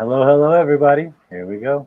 Hello, hello, everybody. Here we go.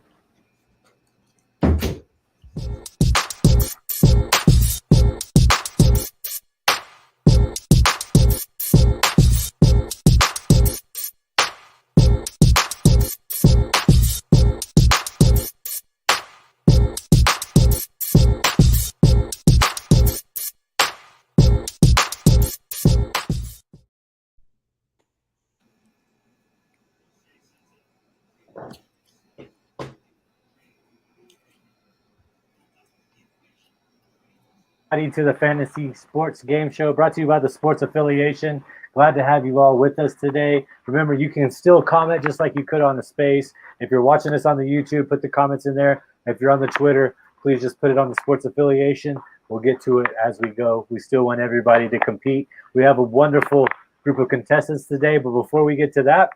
To the Fantasy Sports Game Show brought to you by the Sports Affiliation. Glad to have you all with us today. Remember, you can still comment just like you could on the space. If you're watching us on the YouTube, put the comments in there. If you're on the Twitter, please just put it on the Sports Affiliation. We'll get to it as we go. We still want everybody to compete. We have a wonderful group of contestants today, but before we get to that,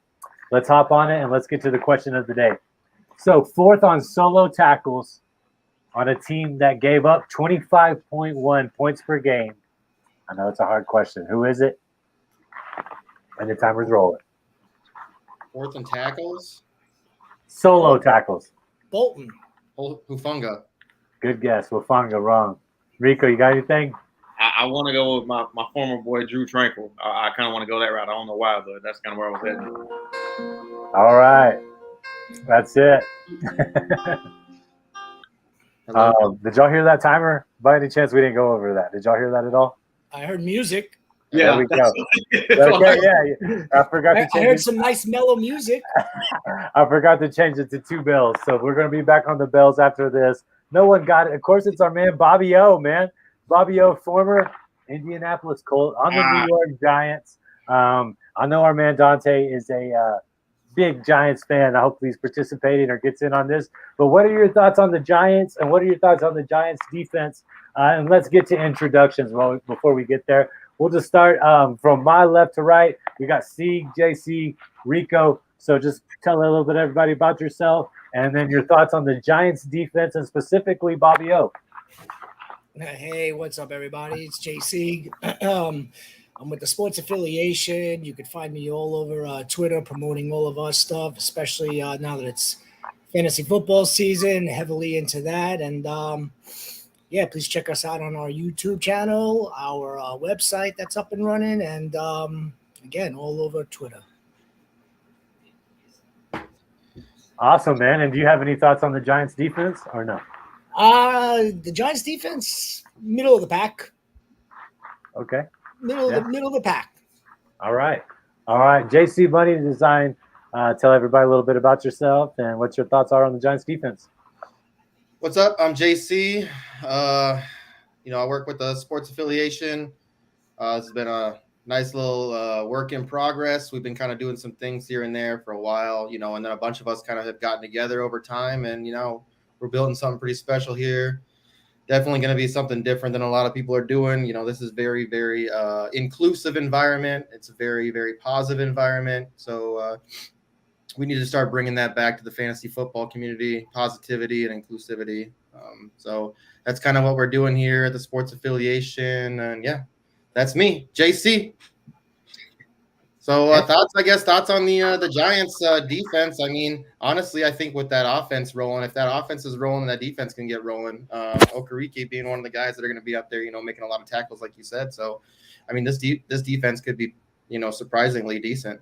let's hop on it and let's get to the question of the day. So, fourth on solo tackles on a team that gave up 25.1 points per game. I know it's a hard question. Who is it? And the timer's rolling. Fourth and tackles? Solo tackles. Bolton. Hufanga. Good guess. Hufanga, wrong. Rico, you got anything? I want to go with my former boy, Drew Tranquil. I kind of want to go that route. I don't know why, but that's kind of where I was heading. All right. That's it. Did y'all hear that timer? By any chance, we didn't go over that. Did y'all hear that at all? I heard music. Yeah, there we go. Okay, yeah. I forgot to change I heard some nice mellow music. I forgot to change it to 2 bells. So we're going to be back on the bells after this. No one got it. Of course, it's our man, Bobby O, man. Bobby O, former Indianapolis Colt on the New York Giants. I know our man Dante is a big Giants fan. I hope he's participating or gets in on this. But what are your thoughts on the Giants, and what are your thoughts on the Giants defense? And let's get to introductions before we get there. We'll just start from my left to right. We got Sieg, JC, Rico. So just tell a little bit everybody about yourself, and then your thoughts on the Giants defense, and specifically Bobby O. Hey, what's up, everybody? It's JC. I'm with the Sports Affiliation. You can find me all over Twitter promoting all of our stuff, especially now that it's fantasy football season, heavily into that. And please check us out on our YouTube channel, our website that's up and running, and again, all over Twitter. Awesome, man. And do you have any thoughts on the Giants defense or no? The Giants defense, middle of the pack. Okay. Middle of the pack. All right. JC Money Design. Tell everybody a little bit about yourself and what your thoughts are on the Giants defense. What's up? I'm JC. I work with the Sports Affiliation. It's been a nice little work in progress. We've been kind of doing some things here and there for a while, and then a bunch of us kind of have gotten together over time, and we're building something pretty special here. Definitely going to be something different than a lot of people are doing. This is very, very inclusive environment. It's a very, very positive environment. So we need to start bringing that back to the fantasy football community, positivity and inclusivity. So that's kind of what we're doing here at the Sports Affiliation. And that's me, JC. So thoughts on the Giants defense. I mean, honestly, I think with that offense rolling, if that offense is rolling, that defense can get rolling. Okereke being one of the guys that are going to be up there, making a lot of tackles, like you said. So, I mean, this defense could be, surprisingly decent.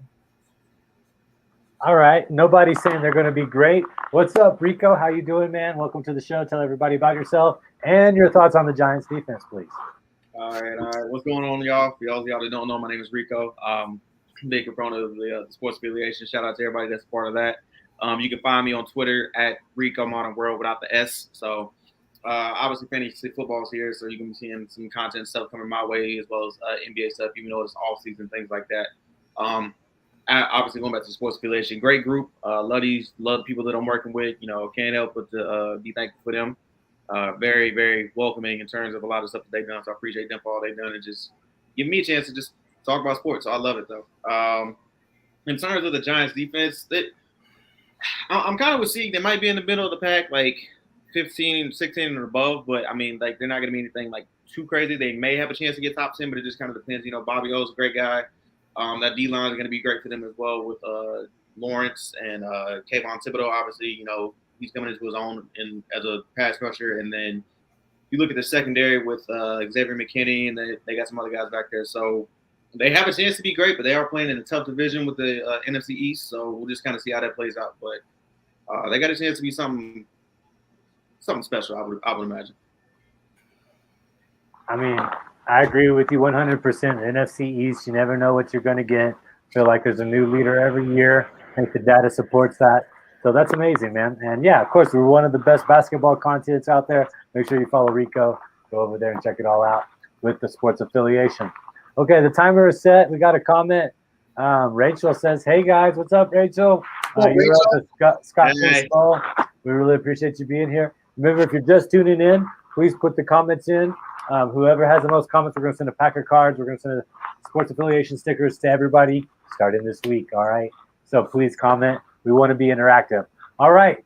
All right. Nobody's saying they're going to be great. What's up, Rico? How you doing, man? Welcome to the show. Tell everybody about yourself and your thoughts on the Giants defense, please. All right. What's going on, y'all? For y'all that don't know, my name is Rico. Big proponent of the Sports Affiliation. Shout out to everybody that's part of that. You can find me on Twitter at Rico Modern World without the S. So obviously fantasy football is here, so you can be seeing some content stuff coming my way as well as NBA stuff, even though it's off season, things like that. Obviously going back to the Sports Affiliation, great group. Love the people that I'm working with. Can't help but to be thankful for them. Very, very welcoming in terms of a lot of stuff that they've done. So I appreciate them for all they've done and just give me a chance to just talk about sports. So I love it, though. In terms of the Giants defense, I'm kind of with Sieg. They might be in the middle of the pack, like 15, 16 and above. But, I mean, like they're not going to be anything like too crazy. They may have a chance to get top 10, but it just kind of depends. Bobby O's a great guy. That D-line is going to be great for them as well with Lawrence and Kayvon Thibodeau. Obviously, you know, he's coming into his own as a pass rusher. And then you look at the secondary with Xavier McKinney, and they got some other guys back there. So they have a chance to be great, but they are playing in a tough division with the NFC East. So we'll just kind of see how that plays out. But they got a chance to be something special, I would imagine. I mean, I agree with you 100%. NFC East, you never know what you're going to get. Feel like there's a new leader every year. I think the data supports that. So that's amazing, man. And yeah, of course, we're one of the best basketball contents out there. Make sure you follow Rico. Go over there and check it all out with the sports affiliation. Okay, the timer is set. We got a comment. Rachel says, "Hey guys, what's up, Rachel? You're up to Scott Baseball. We really appreciate you being here. Remember, if you're just tuning in, please put the comments in. Whoever has the most comments, we're going to send a pack of cards. We're going to send sports affiliation stickers to everybody starting this week. All right. So please comment. We want to be interactive. All right,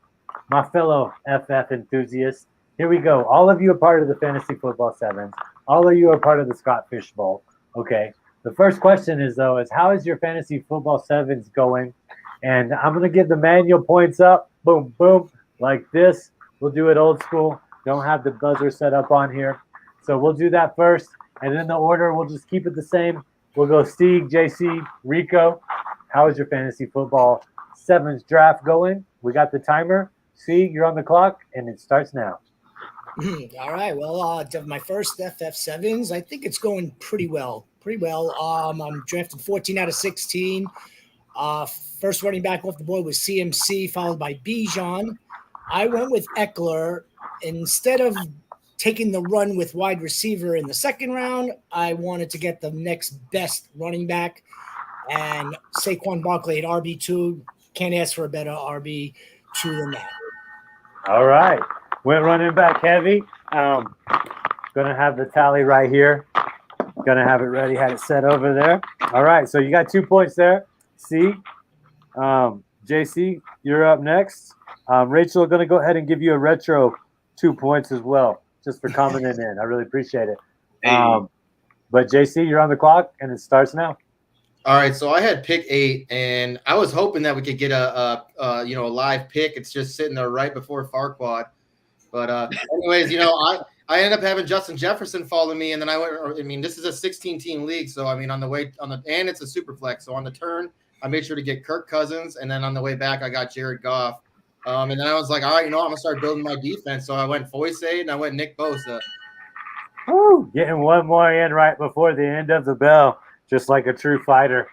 my fellow FF enthusiasts. Here we go. All of you are part of the Fantasy Football Sevens. All of you are part of the Scott Fish Bowl. Okay. The first question is how is your Fantasy Football Sevens going? And I'm going to give the manual points up. Boom, boom, like this. We'll do it old school. Don't have the buzzer set up on here. So we'll do that first. And in the order, we'll just keep it the same. We'll go Sieg, JC, Rico. How is your Fantasy Football Sevens draft going? We got the timer. Sieg, you're on the clock, and it starts now. All right. Well, my first FF Sevens, I think it's going pretty well. I'm drafted 14 out of 16. First running back off the board was CMC, followed by Bijan. I went with Eckler. Instead of taking the run with wide receiver in the second round, I wanted to get the next best running back. And Saquon Barkley at RB2. Can't ask for a better RB2 than that. All right. Went running back heavy. Going to have the tally right here. Going to have it ready. Had it set over there. All right. So you got 2 points there. C. JC, you're up next. Rachel, going to go ahead and give you a retro 2 points as well, just for commenting in. I really appreciate it. But JC, you're on the clock, and it starts now. All right, so I had pick 8, and I was hoping that we could get a live pick. It's just sitting there right before Farquad. But anyways, I ended up having Justin Jefferson follow me, and then this is a 16-team league, so and it's a super flex. So on the turn, I made sure to get Kirk Cousins, and then on the way back, I got Jared Goff. And then I was like, all right, I'm gonna start building my defense. So I went Foyce and I went Nick Bosa. Woo, getting one more in right before the end of the bell. Just like a true fighter,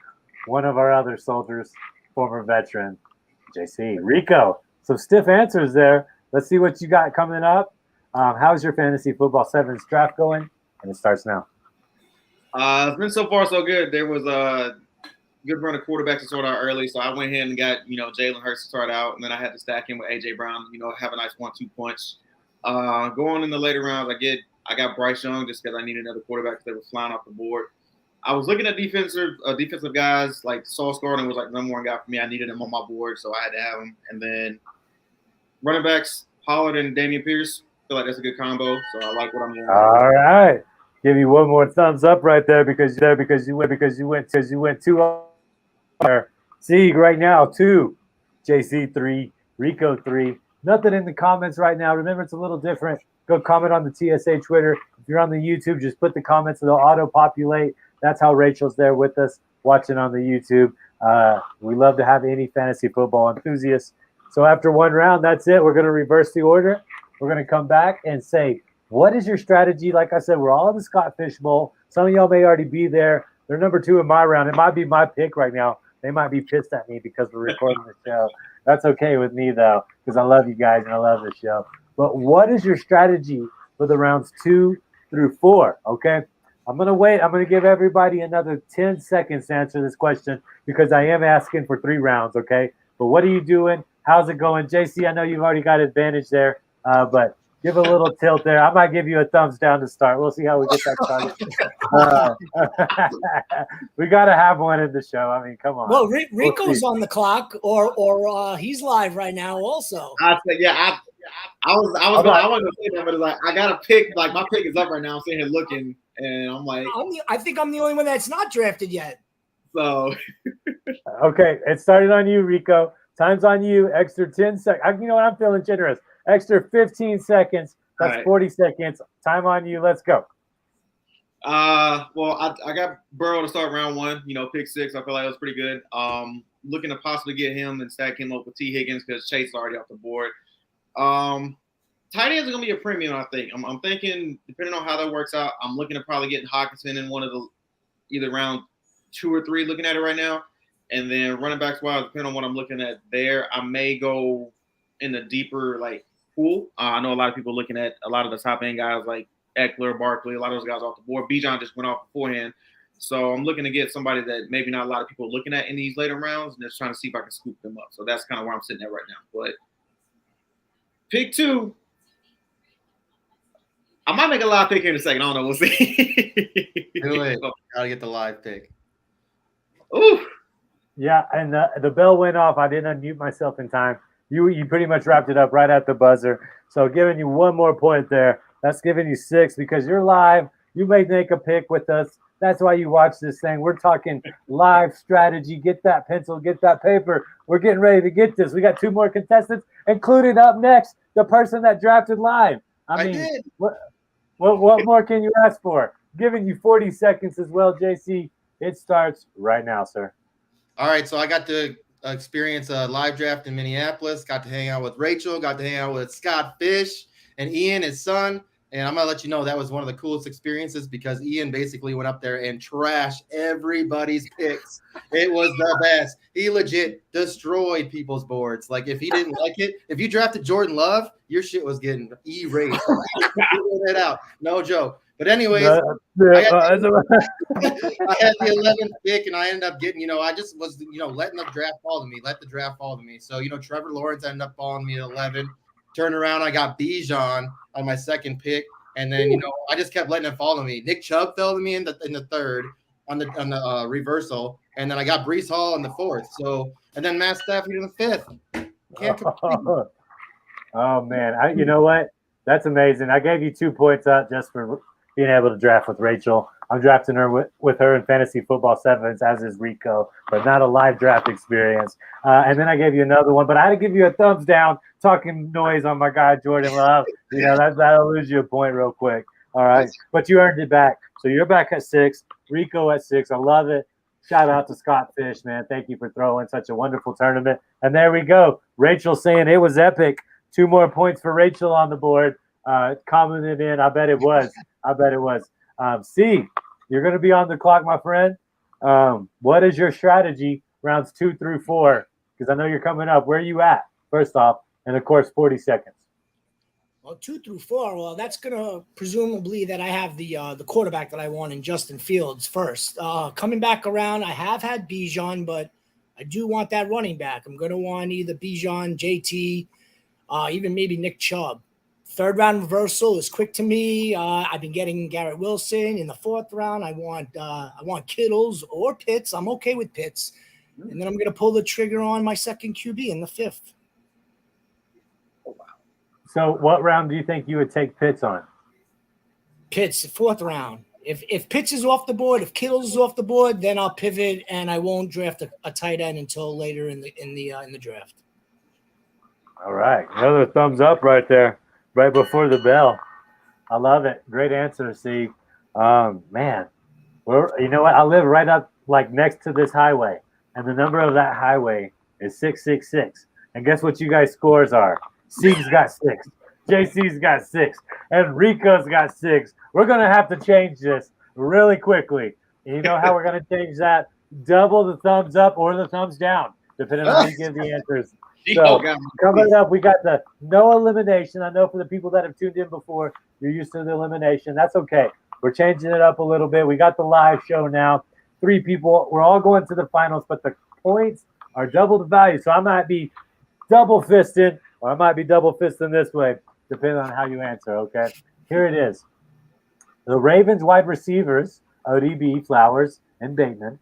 one of our other soldiers, former veteran, JC. Rico, some stiff answers there. Let's see what you got coming up. How's your Fantasy Football Sevens draft going? And it starts now. It's been so far so good. There was a good run of quarterbacks to start out early, so I went ahead and got Jalen Hurts to start out, and then I had to stack in with AJ Brown. Have a nice 1-2 punch. Going in the later rounds, I got Bryce Young just because I needed another quarterback because they were flying off the board. I was looking at defensive guys like Sauce Gardner was like the number one guy for me. I needed him on my board, so I had to have him. And then running backs, Pollard and Dameon Pierce. I feel like that's a good combo, so I like what I'm doing. All right, give you one more thumbs up right there because you went 2 there. Sieg right now 2, JC 3, Rico 3. Nothing in the comments right now. Remember, it's a little different. Go comment on the TSA Twitter. If you're on the YouTube, just put the comments. They'll auto-populate. That's how Rachel's there with us, watching on the YouTube. We love to have any fantasy football enthusiasts. So after one round, that's it. We're going to reverse the order. We're going to come back and say, what is your strategy? Like I said, we're all in the Scott Fish Bowl. Some of y'all may already be there. They're number 2 in my round. It might be my pick right now. They might be pissed at me because we're recording the show. That's okay with me, though, because I love you guys and I love the show. But what is your strategy for the rounds 2 through 4? Okay. I'm going to wait. I'm going to give everybody another 10 seconds to answer this question because I am asking for 3 rounds, okay? But what are you doing? How's it going? JC, I know you've already got advantage there, but give a little tilt there. I might give you a thumbs down to start. We'll see how we get that started. We got to have one in the show. I mean, come on. Well, Rico's on the clock, or he's live right now also. I was going to say that, but it's like I got to pick. Like my pick is up right now. I'm sitting here looking. And I'm like, I think I'm the only one that's not drafted yet. So Okay, it started on you, Rico. Time's on you. Extra 10 seconds. You know what? I'm feeling generous. Extra 15 seconds. That's right. 40 seconds. Time on you. Let's go. Well, I got Burrow to start round one. Pick 6. I feel like it was pretty good. Looking to possibly get him and stack him up with T. Higgins because Chase is already off the board. Tight ends are gonna be a premium, I think. I'm thinking, depending on how that works out, I'm looking at probably getting Hawkinson in one of the either round 2 or 3. Looking at it right now, and then running backs wise, depending on what I'm looking at there, I may go in the deeper pool. I know a lot of people looking at a lot of the top end guys like Eckler, Barkley, a lot of those guys off the board. Bijan just went off beforehand. So I'm looking to get somebody that maybe not a lot of people are looking at in these later rounds and just trying to see if I can scoop them up. So that's kind of where I'm sitting at right now. But pick 2, I might make a live pick here in a second. I don't know. We'll see. Do it. Gotta get the live pick. Ooh. Yeah, and the bell went off. I didn't unmute myself in time. You pretty much wrapped it up right at the buzzer. So giving you one more point there. That's giving you 6 because you're live. You may make a pick with us. That's why you watch this thing. We're talking live strategy. Get that pencil, get that paper. We're getting ready to get this. We got 2 more contestants, included up next, the person that drafted live. I mean, did. What more can you ask for? Giving you 40 seconds as well, JC. It starts right now, sir. All right, so I got to experience a live draft in Minneapolis. Got to hang out with Rachel. Got to hang out with Scott Fish and Ian, his son. And I'm going to let you know that was one of the coolest experiences because Ian basically went up there and trashed everybody's picks. It was the best. He legit destroyed people's boards. Like, if he didn't like it, if you drafted Jordan Love, your shit was getting erased. That out. No joke. But anyways, I had the 11th pick, and I ended up getting, I just was, letting the draft fall to me. Let the draft fall to me. So, Trevor Lawrence ended up falling me at 11. Turned around, I got Bijan on my second pick, and then I just kept letting it fall to me. Nick Chubb fell to me in the third on the reversal, and then I got Breece Hall in the 4th. So, and then Matt Stafford in the 5th. Can't complain. Oh man, you know what? That's amazing. I gave you 2 points up just for being able to draft with Rachel. I'm drafting her with her in fantasy football 7s, as is Rico, but not a live draft experience. And then I gave you another one, but I had to give you a thumbs down talking noise on my guy Jordan Love. That'll lose you a point real quick. All right, but you earned it back. So you're back at 6, Rico at 6. I love it. Shout out to Scott Fish, man. Thank you for throwing such a wonderful tournament. And there we go. Rachel saying it was epic. 2 more points for Rachel on the board. Commented in. I bet it was. C, you're going to be on the clock, my friend. What is your strategy rounds 2 through 4? Because I know you're coming up. Where are you at, first off? And, of course, 40 seconds. Well, 2 through 4, well, that's going to presumably that I have the quarterback that I want in Justin Fields first. Coming back around, I have had Bijan, but I do want that running back. I'm going to want either Bijan, JT, even maybe Nick Chubb. 3rd round reversal is quick to me. I've been getting Garrett Wilson in the 4th round. I want Kittles or Pitts. I'm okay with Pitts. And then I'm going to pull the trigger on my second QB in the 5th. Oh, wow. So what round do you think you would take Pitts on? Pitts, 4th round. If Pitts is off the board, if Kittles is off the board, then I'll pivot and I won't draft a tight end until later in the draft. All right, another thumbs up right there, right before the bell. I love it. Great answer, C. Man, you know what? I live right up next to this highway, and the number of that highway is 666. And guess what you guys' scores are? C's got 6. JC's got 6, and Rico's got 6. We're going to have to change this really quickly. And you know how we're going to change that? Double the thumbs up or the thumbs down, depending on how you give the answers. So coming up, we got the no elimination. I know for the people that have tuned in before, you're used to the elimination. That's okay. We're changing it up a little bit. We got the live show now. 3 people. We're all going to the finals, but the points are double the value. So I might be double fisted, or I might be double fisting this way, depending on how you answer, okay? Here it is. The Ravens wide receivers, ODB, Flowers, and Bateman,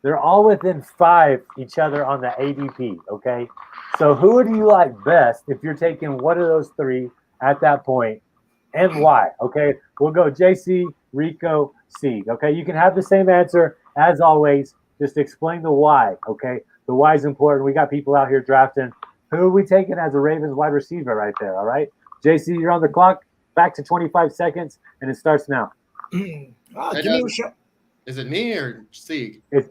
they're all within 5 each other on the ADP, okay? So who do you like best if you're taking one of those 3 at that point, and why, okay? We'll go JC, Rico, Sieg, okay? You can have the same answer as always. just explain the why, okay? The why is important. We got people out here drafting. Who are we taking as a Ravens wide receiver right there, all right? JC, you're on the clock. Back to 25 seconds, and it starts now. Give me a shot. Is it me or Sieg? It's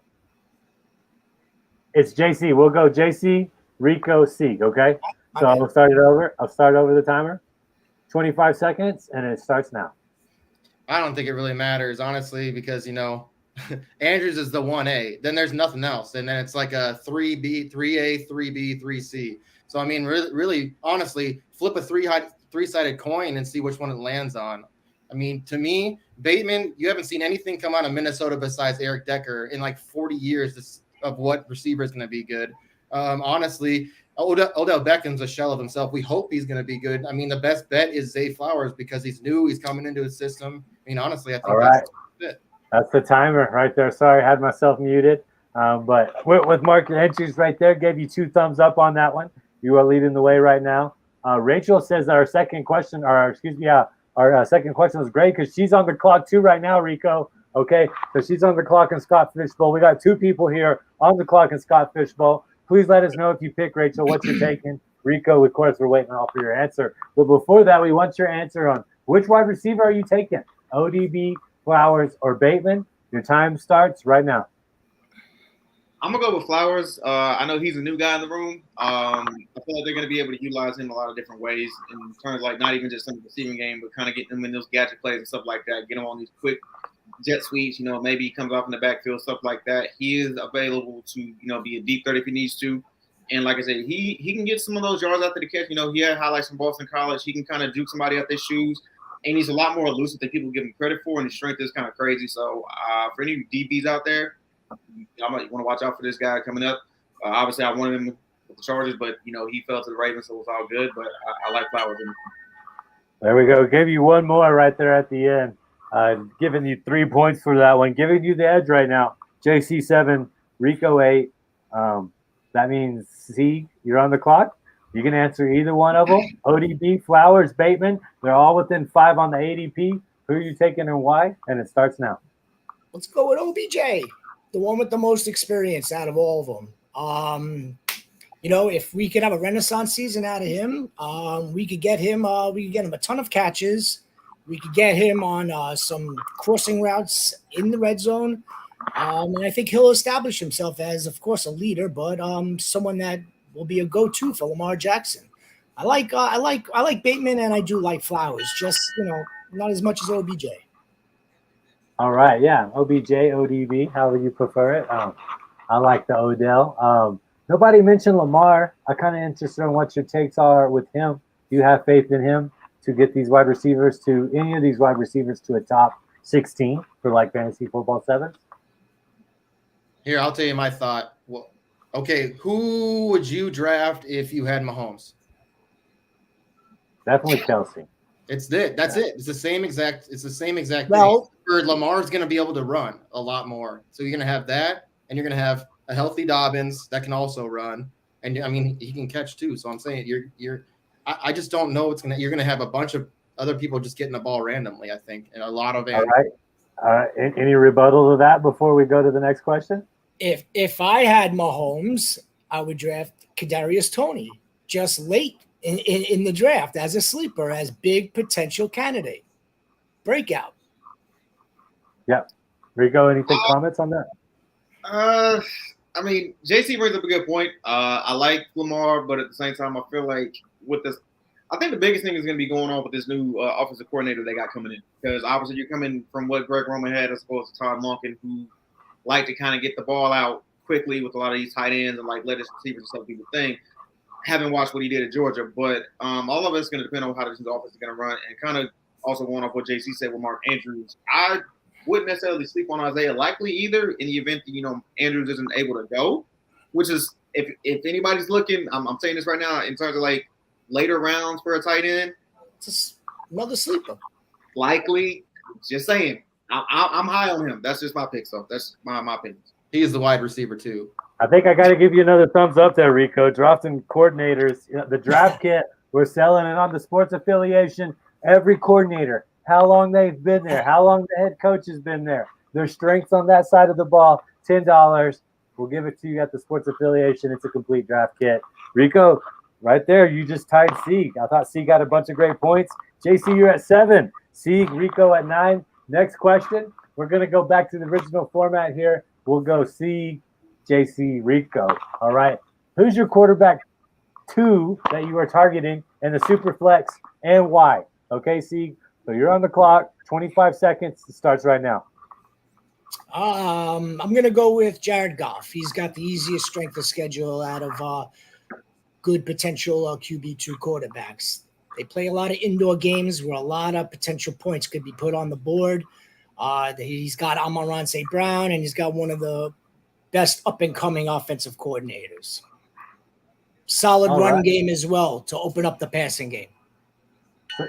JC. We'll go JC, Rico, Sieg, okay? So Okay. I'll start it over. I'll start over the timer. 25 seconds, and it starts now. I don't think it really matters, honestly, because, Andrews is the 1A. Then there's nothing else. And then it's like a 3B, 3A, 3B, 3C. So, I mean, really honestly, flip a three-sided coin and see which one it lands on. I mean, to me, Bateman, you haven't seen anything come out of Minnesota besides Eric Decker in like 40 years of what receiver is going to be good. Honestly, Odell Beckham's a shell of himself. We hope he's going to be good. I mean, the best bet is Zay Flowers because he's new. He's coming into his system. I mean, honestly, I think that's it. That's the timer right there. Sorry, I had myself muted. But with market entries right there, gave you 2 thumbs up on that one. You are leading the way right now. Rachel says that our second question was great because she's on the clock too right now, Rico. Okay, so she's on the clock in Scott Fishbowl. We got 2 people here on the clock in Scott Fishbowl. Please let us know if you pick, Rachel, what you're taking. Rico, of course, we're waiting all for your answer. But before that, we want your answer on which wide receiver are you taking? ODB, Flowers, or Bateman? Your time starts right now. I'm gonna go with Flowers. I know he's a new guy in the room. I feel like they're gonna be able to utilize him a lot of different ways in terms of like not even just in the receiving game, but kind of getting him in those gadget plays and stuff like that. Get him on these quick jet sweeps. Maybe he comes off in the backfield, stuff like that. He is available to be a deep threat if he needs to. And like I said, he can get some of those yards after the catch. He had highlights from Boston College. He can kind of juke somebody out their shoes. And he's a lot more elusive than people give him credit for, and his strength is kind of crazy. So for any DBs out there, I might want to watch out for this guy coming up. Obviously, I wanted him with the Chargers, but he fell to the Ravens, so it was all good. But I like Flowers. There we go. Give you one more right there at the end. Giving you 3 points for that one. Giving you the edge right now. JC 7, Rico 8. That means Sieg, you're on the clock. You can answer either one of them. ODB, Flowers, Bateman. They're all within 5 on the ADP. Who are you taking and why? And it starts now. Let's go with OBJ, the one with the most experience out of all of them. If we could have a renaissance season out of him, we could get him. We could get him a ton of catches. We could get him on some crossing routes in the red zone, and I think he'll establish himself as, of course, a leader, but someone that will be a go-to for Lamar Jackson. I like Bateman, and I do like Flowers. Just not as much as OBJ. All right, yeah, OBJ, ODB, however you prefer it. I like the Odell. Nobody mentioned Lamar. I'm kind of interested in what your takes are with him. Do you have faith in him to get any of these wide receivers to a top 16 for like fantasy football 7s? Here, I'll tell you my thought. Well, okay, who would you draft if you had Mahomes? Definitely Kelsey. That's it. It's the same exact thing. Well, Lamar's going to be able to run a lot more. So you're going to have that, and you're going to have a healthy Dobbins that can also run. And I mean, he can catch too. So I'm saying I just don't know you're going to have a bunch of other people just getting the ball randomly, I think, and a lot of it. All right. Any rebuttal to that before we go to the next question? If I had Mahomes, I would draft Kadarius Toney just late in the draft as a sleeper, as big potential candidate. Breakout. Yeah. Rico, anything comments on that? I mean, JC brings up a good point. I like Lamar, but at the same time, I feel like with this, I think the biggest thing is going to be going on with this new offensive coordinator they got coming in. Because obviously you're coming from what Greg Roman had as opposed to Todd Monken, who like to kind of get the ball out quickly with a lot of these tight ends and like let his receivers and stuff do the thing. Haven't watched what he did at Georgia, but all of it's going to depend on how this offense is going to run, and kind of also going off what JC said with Mark Andrews. I wouldn't necessarily sleep on Isaiah Likely either in the event that Andrews isn't able to go, which is if anybody's looking, I'm saying this right now in terms of like later rounds for a tight end. It's another sleeper. Likely, just saying. I'm high on him. That's just my pick, so that's my opinion. He is the wide receiver too. I think I got to give you another thumbs up there, Rico. Drafting coordinators, the draft kit, we're selling it on the sports affiliation. Every coordinator, how long they've been there, how long the head coach has been there. their strengths on that side of the ball, $10. We'll give it to you at the Sports Affiliation. It's a complete draft kit. Rico, right there, you just tied Sieg. I thought Sieg got a bunch of great points. JC, you're at 7. Sieg, Rico at 9. Next question. We're going to go back to the original format here. We'll go Sieg, JC, Rico. All right. Who's your quarterback 2 that you are targeting in the super flex and why? Okay, Sieg. So you're on the clock. 25 seconds. It starts right now. I'm going to go with Jared Goff. He's got the easiest strength of schedule out of good potential QB2 quarterbacks. They play a lot of indoor games where a lot of potential points could be put on the board. He's got Amon-Ra St. Brown, and he's got one of the best up-and-coming offensive coordinators. Solid run game as well to open up the passing game. So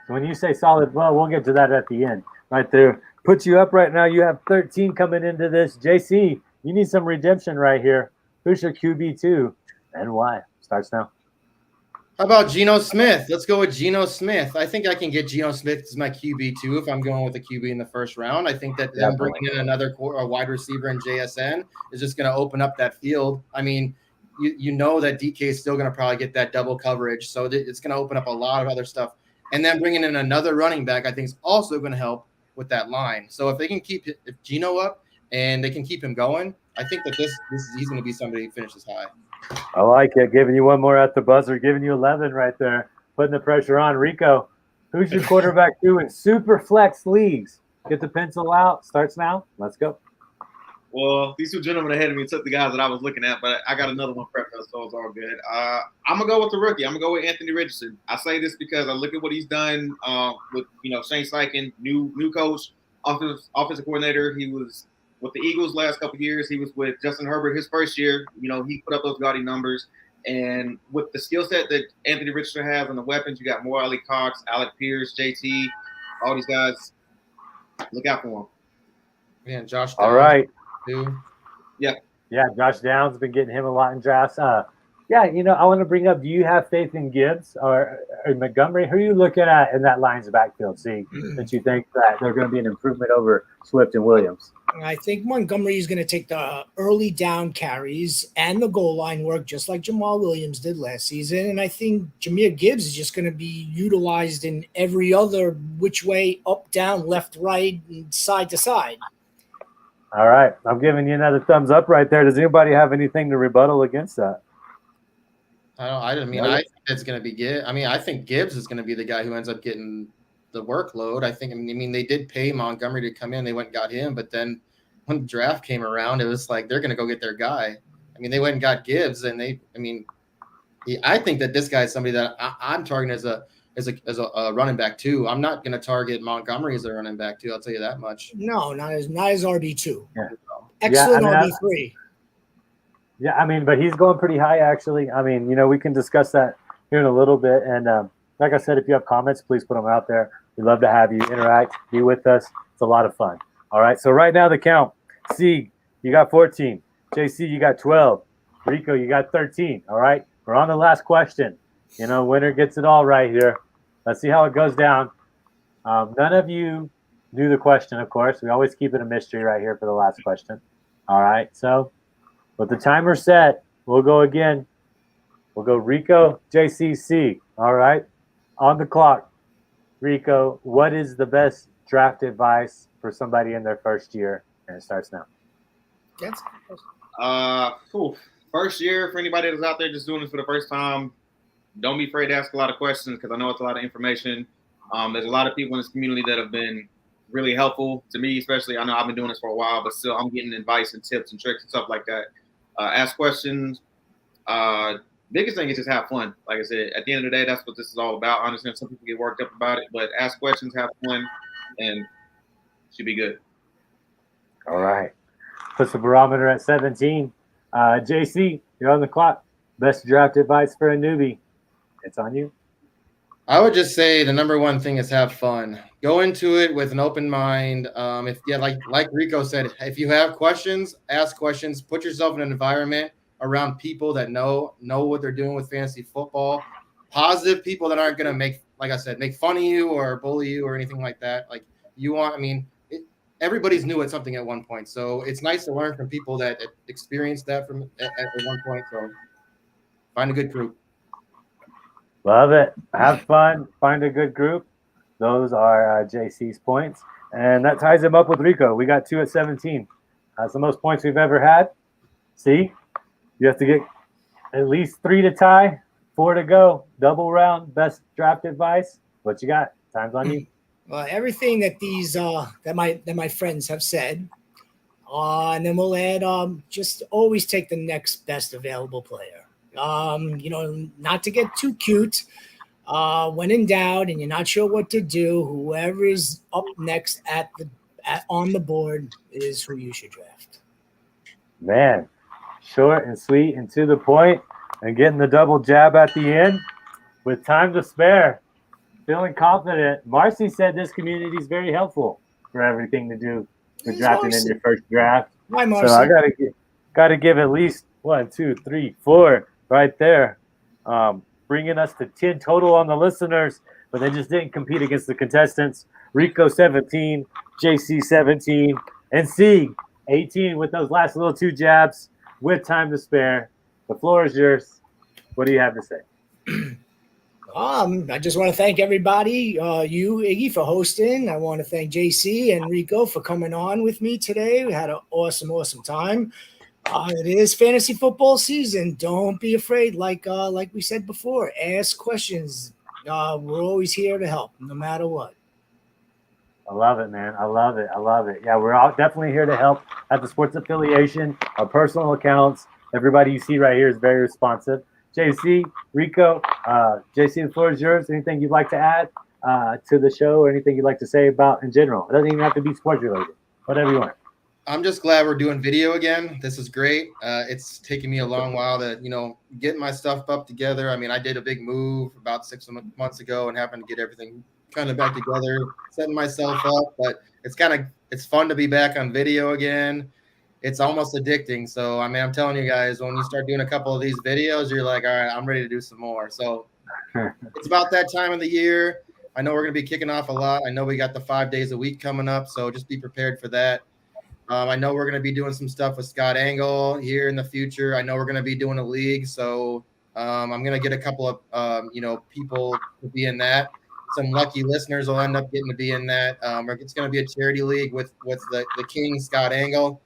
when you say solid, well, we'll get to that at the end. Right there. Puts you up right now. You have 13 coming into this. JC, you need some redemption right here. Who's your QB2 and why? Starts now. How about Geno Smith? Let's go with Geno Smith. I think I can get Geno Smith as my QB2 if I'm going with a QB in the first round. I think that them bringing in another wide receiver in JSN is just going to open up that field. I mean, you know that DK is still going to probably get that double coverage, so it's going to open up a lot of other stuff. And then bringing in another running back, I think, is also going to help with that line. So if they can keep Geno up and they can keep him going, I think that he's going to be somebody who finishes high. I like it. Giving you one more at the buzzer, giving you 11 right there, putting the pressure on. Rico, who's your quarterback 2 in super flex leagues? Get the pencil out. Starts now. Let's go. Well, these 2 gentlemen ahead of me took the guys that I was looking at, but I got another one prepped, so it's all good. I'm going to go with the rookie. I'm going to go with Anthony Richardson. I say this because I look at what he's done with, Shane Steichen, new coach, offensive coordinator. He was with the Eagles last couple of years. He was with Justin Herbert his first year. He put up those gaudy numbers. And with the skill set that Anthony Richardson has and the weapons, you got more Ali Cox, Alec Pierce, JT, all these guys. Look out for him. Yeah, Josh. All right. Yeah. Yeah, Josh Downs been getting him a lot in drafts. I want to bring up, do you have faith in Gibbs or Montgomery? Who are you looking at in that Lions backfield, that you think that they're going to be an improvement over Swift and Williams? I think Montgomery is going to take the early down carries and the goal line work just like Jamal Williams did last season. And I think Jahmyr Gibbs is just going to be utilized in every other which way, up, down, left, right, and side to side. All right. I'm giving you another thumbs up right there. Does anybody have anything to rebuttal against that? I think it's going to be Gibbs. I think Gibbs is going to be the guy who ends up getting the workload. They did pay Montgomery to come in. They went and got him, but then when the draft came around, it was like they're going to go get their guy. They went and got Gibbs, and I think that this guy is somebody that I'm targeting as a running back too. I'm not going to target Montgomery as a running back too. I'll tell you that much. No, not as RB2. Yeah. Excellent RB3. Yeah, but he's going pretty high actually. We can discuss that here in a little bit. And like I said, if you have comments, please put them out there. We'd love to have you interact, be with us. It's a lot of fun. All right. So right now the count: Sieg, you got 14. JC, you got 12. Rico, you got 13. All right. We're on the last question. Winner gets it all right here. Let's see how it goes down. None of you knew the question, of course. We always keep it a mystery right here for the last question. All right. So with the timer set, we'll go again. We'll go Rico, JCC. All right. On the clock. Rico, what is the best draft advice for somebody in their first year? And it starts now. Yes. First year, for anybody that's out there just doing this for the first time, don't be afraid to ask a lot of questions because I know it's a lot of information. There's a lot of people in this community that have been really helpful to me, especially. I know I've been doing this for a while, but still I'm getting advice and tips and tricks and stuff like that. Ask questions. Biggest thing is just have fun. Like I said, at the end of the day, that's what this is all about. I understand some people get worked up about it, but ask questions, have fun, and should be good. All right. Puts the barometer at 17. JC, you're on the clock. Best draft advice for a newbie. It's on you. I would just say the number one thing is have fun. Go into it with an open mind. Like Rico said, if you have questions, ask questions. Put yourself in an environment around people that know what they're doing with fantasy football. Positive people that aren't going to make fun of you or bully you or anything like that. everybody's new at something at one point. So it's nice to learn from people that experienced that from at one point. So find a good group. Love it. Have fun. Find a good group. Those are JC's points. And that ties him up with Rico. We got 2 at 17. That's the most points we've ever had. See? You have to get at least 3 to tie, 4 to go. Double round, best draft advice. What you got? Time's on you. Everything that these that my friends have said, and then we'll add just always take the next best available player. Not to get too cute. When in doubt and you're not sure what to do, whoever is up next on the board is who you should draft. Man, short and sweet and to the point, and getting the double jab at the end with time to spare. Feeling confident. Marcy said this community is very helpful for everything to do for drafting in your first draft. Why, Marcy? So I gotta give at least 1, 2, 3, 4 right there, bringing us to 10 total on the listeners. But they just didn't compete against the contestants. Rico 17, JC 17, and Sieg 18 with those last little 2 jabs with time to spare. The floor is yours. What do you have to say? I just want to thank everybody, you, Iggy, for hosting. I want to thank JC and Rico for coming on with me today. We had an awesome time. It is fantasy football season. Don't be afraid. Like we said before, ask questions. We're always here to help, no matter what. I love it, man. I love it. Yeah, we're all definitely here to help at the sports affiliation, our personal accounts. Everybody you see right here is very responsive. JC, Rico, JC, the floor is yours. Anything you'd like to add to the show or anything you'd like to say about in general? It doesn't even have to be sports related. Whatever you want. I'm just glad we're doing video again. This is great. It's taken me a long while to, get my stuff up together. I mean, I did a big move about 6 months ago and happened to get everything kind of back together, setting myself up. But it's fun to be back on video again. It's almost addicting. So, I mean, I'm telling you guys, when you start doing a couple of these videos, you're like, all right, I'm ready to do some more. So it's about that time of the year. I know we're going to be kicking off a lot. I know we got the 5 days a week coming up. So just be prepared for that. I know we're going to be doing some stuff with Scott Angle here in the future. I know we're going to be doing a league. So I'm going to get a couple of, people to be in that. Some lucky listeners will end up getting to be in that. It's going to be a charity league with the King, Scott Angle.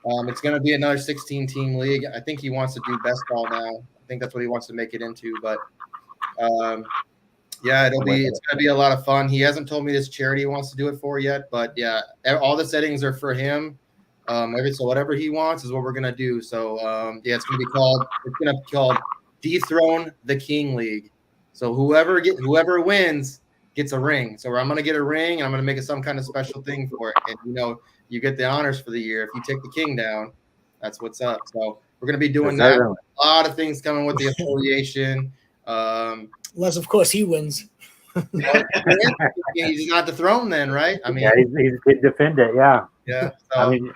It's going to be another 16-team league. I think he wants to do best ball now. I think that's what he wants to make it into. But, it's going to be a lot of fun. He hasn't told me this charity he wants to do it for yet. But, yeah, all the settings are for him. So whatever he wants is what we're going to do. So, it's going to be called Dethrone the King League. So whoever wins gets a ring. So I'm going to get a ring, and I'm going to make it some kind of special thing for it. And, you get the honors for the year. If you take the king down, that's what's up. So we're going to be doing that. A lot of things coming with the affiliation. Unless, of course, he wins. He's not dethroned then, right? I mean, yeah, he can defend it. Yeah. Yeah. So, I mean,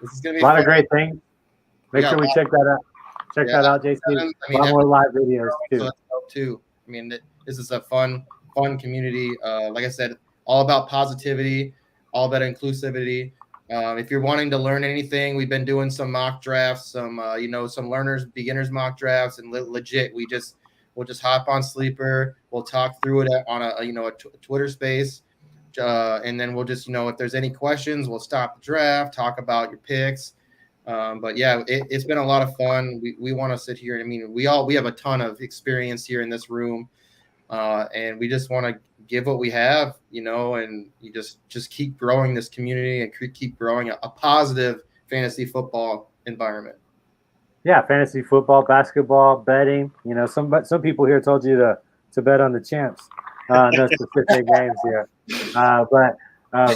this is going to be a lot of great things. Make sure we check that out. Check that out, JC. A lot more live videos too. I mean, this is a fun community. Like I said, all about positivity, all about inclusivity. If you're wanting to learn anything, we've been doing some mock drafts, some beginners mock drafts, and legit, we'll just hop on Sleeper. We'll talk through it on a Twitter space, and then we'll just if there's any questions, we'll stop the draft, talk about your picks. But yeah, it's been a lot of fun. We want to sit here. I mean, we have a ton of experience here in this room, and we just want to give what we have, and you just keep growing this community and keep growing a positive fantasy football environment. Yeah, fantasy football, basketball, betting. Some people here told you to bet on the champs. No specific games here, but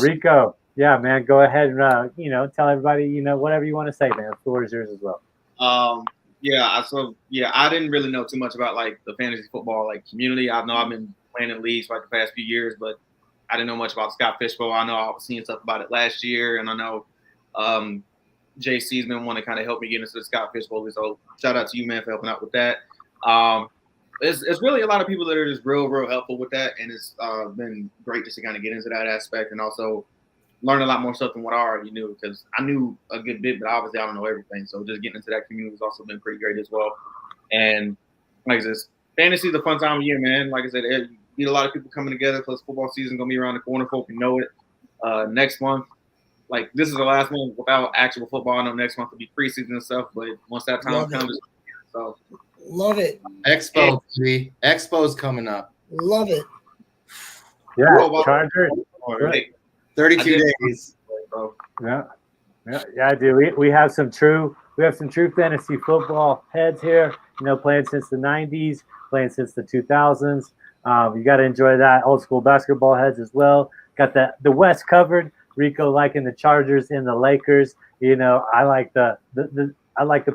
Rico. Yeah, man, go ahead and tell everybody whatever you want to say, man. The floor is yours as well. I didn't really know too much about the fantasy football community. I know I've been playing in leagues for the past few years, but I didn't know much about Scott Fishbowl. I know I was seeing stuff about it last year, and I know JC's been wanting to kind of help me get into the Scott Fishbowl. So shout out to you, man, for helping out with that. It's really a lot of people that are just real helpful with that, and it's been great just to kind of get into that aspect, and also learned a lot more stuff than what I already knew, because I knew a good bit, but obviously I don't know everything. So just getting into that community has also been pretty great as well. And like I said, fantasy is a fun time of year, man. Like I said, you need a lot of people coming together, plus football season gonna be around the corner. Folk can know it. Next month, like this is the last month without actual football. I know next month will be preseason and stuff, but once that time comes, so love it. Expo's coming up. Love it. Yeah, Chargers. 32 days. Yeah, dude. We have some true fantasy football heads here. You know, playing since the '90s, playing since the 2000s. You got to enjoy that. Old school basketball heads as well. Got the West covered. Rico liking the Chargers and the Lakers. You know, I like the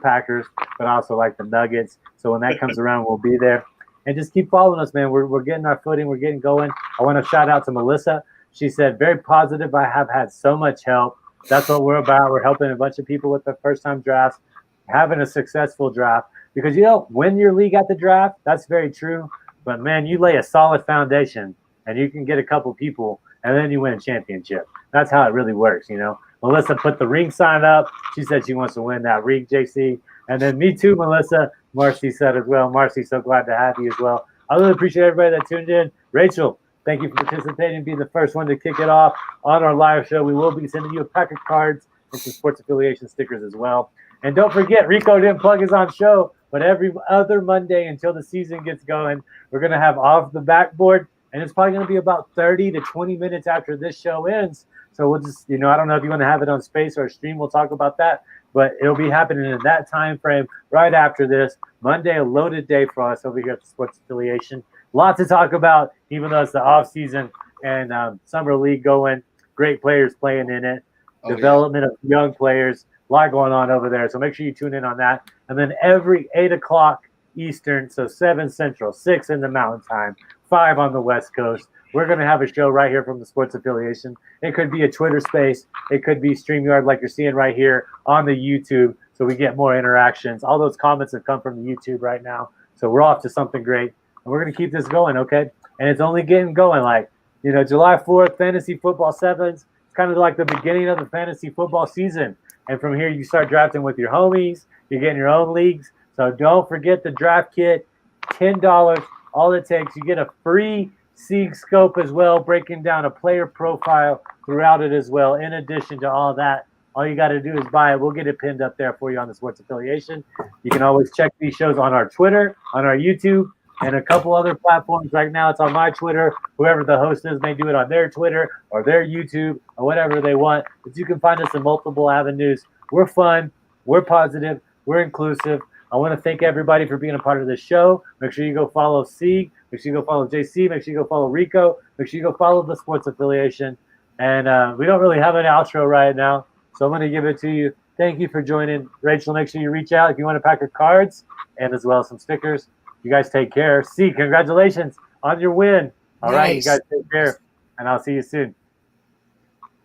Packers, but I also like the Nuggets. So when that comes around, we'll be there. And just keep following us, man. We're getting our footing. We're getting going. I want to shout out to Melissa. She said, very positive. I have had so much help. That's what we're about. We're helping a bunch of people with their first-time drafts, having a successful draft. Because, you know, win your league at the draft, that's very true. But, man, you lay a solid foundation, and you can get a couple people, and then you win a championship. That's how it really works, you know. Melissa put the ring sign up. She said she wants to win that ring, JC. And then me too, Melissa. Marcy said as well. Marcy, so glad to have you as well. I really appreciate everybody that tuned in. Rachel, thank you for participating and being the first one to kick it off on our live show. We will be sending you a pack of cards and some sports affiliation stickers as well. And don't forget, Rico didn't plug his own show, but every other Monday until the season gets going, we're going to have Off the Backboard. And it's probably going to be about 30 to 20 minutes after this show ends. So we'll just, you know, I don't know if you want to have it on Space or stream. We'll talk about that. But it'll be happening in that time frame right after this. Monday, a loaded day for us over here at the Sports Affiliation. Lots to talk about, even though it's the off season and summer league going. Great players playing in it. Development of young players. A lot going on over there. So make sure you tune in on that. And then every 8 o'clock Eastern, so 7 Central, 6 in the Mountain Time, 5 on the West Coast. We're going to have a show right here from the Sports Affiliation. It could be a Twitter space. It could be StreamYard like you're seeing right here on the YouTube, so we get more interactions. All those comments have come from the YouTube right now, so we're off to something great. And we're going to keep this going, okay? And it's only getting going. Like, you know, July 4th, Fantasy Football 7s. It's kind of like the beginning of the fantasy football season. And from here, you start drafting with your homies. You're getting your own leagues. So don't forget the draft kit, $10. All it takes. You get a free Sieg scope as well, breaking down a player profile throughout it as well. In addition to all that, all you got to do is buy it. We'll get it pinned up there for you on the Sports Affiliation. You can always check these shows on our Twitter, on our YouTube, and a couple other platforms. Right now, it's on my Twitter. Whoever the host is may do it on their Twitter or their YouTube or whatever they want. But you can find us in multiple avenues. We're fun. We're positive. We're inclusive. I want to thank everybody for being a part of this show. Make sure you go follow Sieg. Make sure you go follow JC. Make sure you go follow Rico. Make sure you go follow the Sports Affiliation. And we don't really have an outro right now, so I'm going to give it to you. Thank you for joining. Rachel, make sure you reach out if you want a pack of cards and as well as some stickers. You guys take care. Sieg, congratulations on your win. All right, you guys take care, and I'll see you soon.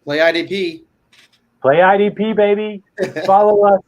Play IDP. Play IDP, baby. Follow us.